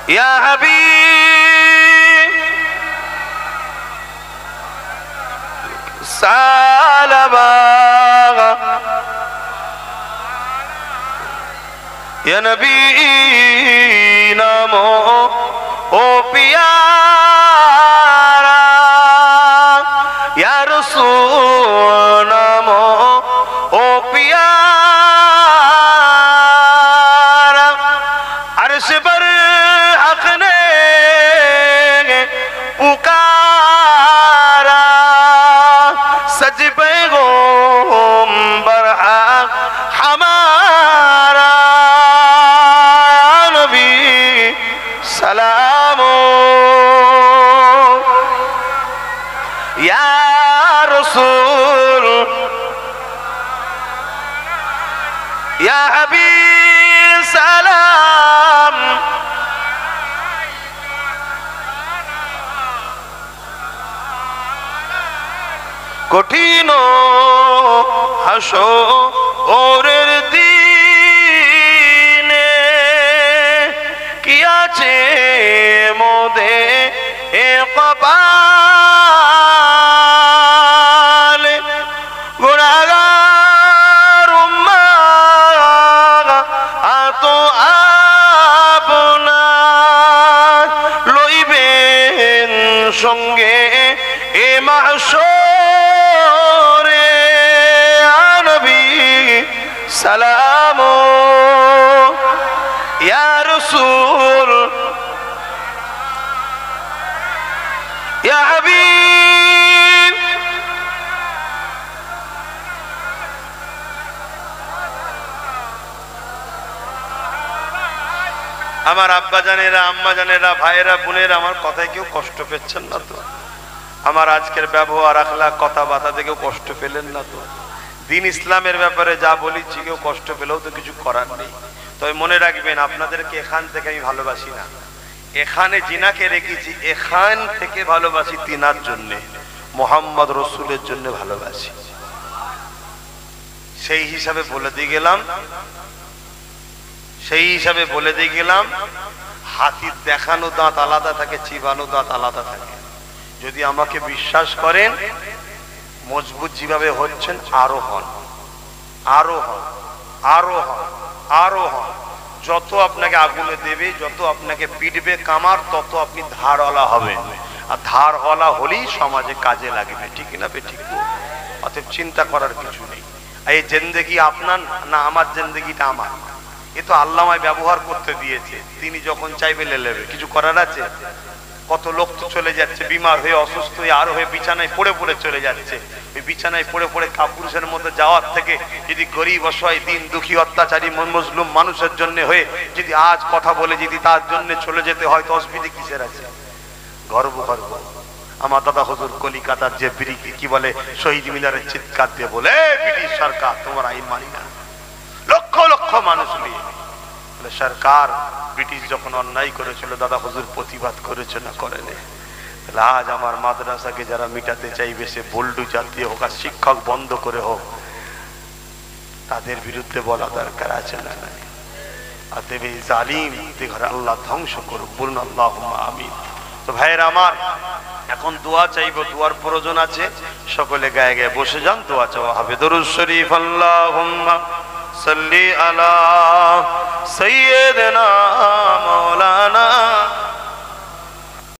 ইয়া হাবিব সালামা ইয়া নবী নামো ও পিয়ারা ইয়া রাসূল নামো ও পিয়ারা अर्श पर हक ने पुकारा सज पैगंबर हक हमारा नबी सलामो या रसूल या हबीब सलाम कठिन হাসরের দিনে কি আছে মোদে এ কপাল গুনাহগার উম্মাহ আতো আপনার লইবেন সঙ্গে এ মাহশরে নবী সালামো ইয়া রাসূল ইয়া হাবিব আমার আব্বা জানেরা আম্মা জানেরা ভাইয়েরা বোনেরা আমার কথায় কেউ কষ্ট পেচ্ছেন না তো? আমার আজকের ব্যবহার আখলাক কথাবার্তা থেকে কষ্ট পেলেন না তো? দিন ইসলামের ব্যাপারে যা বলেছি কেউ কষ্ট পেলেও তো কিছু করার নেই। তবে মনে রাখবেন, আপনাদেরকে এখান থেকে আমি ভালোবাসি না, এখানে জিনাকে রেখেছি এখান থেকে ভালোবাসি তিনার জন্য, মোহাম্মদ রসুলের জন্য ভালোবাসি। সেই হিসাবে বলে দিয়ে গেলাম হাতির দেখানো দাঁত আলাদা থাকে, চিবানো দাঁত আলাদা থাকে। যদি আমাকে বিশ্বাস করেন, মজবুত যেভাবে হচ্ছেন আরো হন, আরো হন, আরো হন, আরো হন। যত আপনাকে আগুনে দেবে, যত আপনাকে পিটবে কামার, তত আপনি ধারওয়ালা হবেন। আর ধারওয়ালা হলেই সমাজে কাজে লাগবে, ঠিক না ঠিক? অতএব চিন্তা করার কিছু নেই। এই জিন্দেগি আপনার না আমার, জিন্দেগিটা আমার। এ তো আল্লাহ আমায় ব্যবহার করতে দিয়েছে, তিনি যখন চাইবে নেবে, কিছু করার আছে? কত লোক তো চলে যাচ্ছে বিমার হয়ে, অসুস্থ হয়ে, আর হয়ে বিছানায় পড়ে পড়ে চলে যাচ্ছে। ওই বিছানায় পড়ে পড়ে কাপুরুষের মধ্যে যাওয়ার থেকে যদি গরিব অসহায় দিন দুঃখী অত্যাচারী মজলুম মানুষের জন্য হয়ে যদি আজ কথা বলে যদি তার জন্য চলে যেতে হয়, তো অসুবিধা কিসের আছে? গর্ব গর্ব। আমার দাদা হুজুর কলিকাতার যে কি বলে শহীদ মিনারের চিৎকার দিয়ে বলে, ব্রিটিশ সরকার তোমার আইন মানি না, লক্ষ লক্ষ মানুষ নিয়ে সরকার ব্রিটিশ যখন অন্যায় করেছিল, দাদা হুজুর প্রতিবাদ করেছে না করেনি? আজ আমার মাদ্রাসাকে যারা মিটাতে চাইবে, সে বল্ডু জাতীয় হোক আর শিক্ষক বন্ধ করে হোক, তাদের বিরুদ্ধে বলা দরকার আছে না নাই? অতএব এই জালিম ঘরে আল্লাহ ধ্বংস করুক, বলুন আল্লাহুম্মা আমিন। তো ভাইয়ের আমার, এখন দোয়া চাইবো, দোয়ার প্রয়োজন আছে। সকলে গায়ে গায়ে বসে যান, দোয়া চাওয়া হবে। দরুদ শরীফ। আল্লাহুম্মা সাল্লি আলা সাইয়্যিদিনা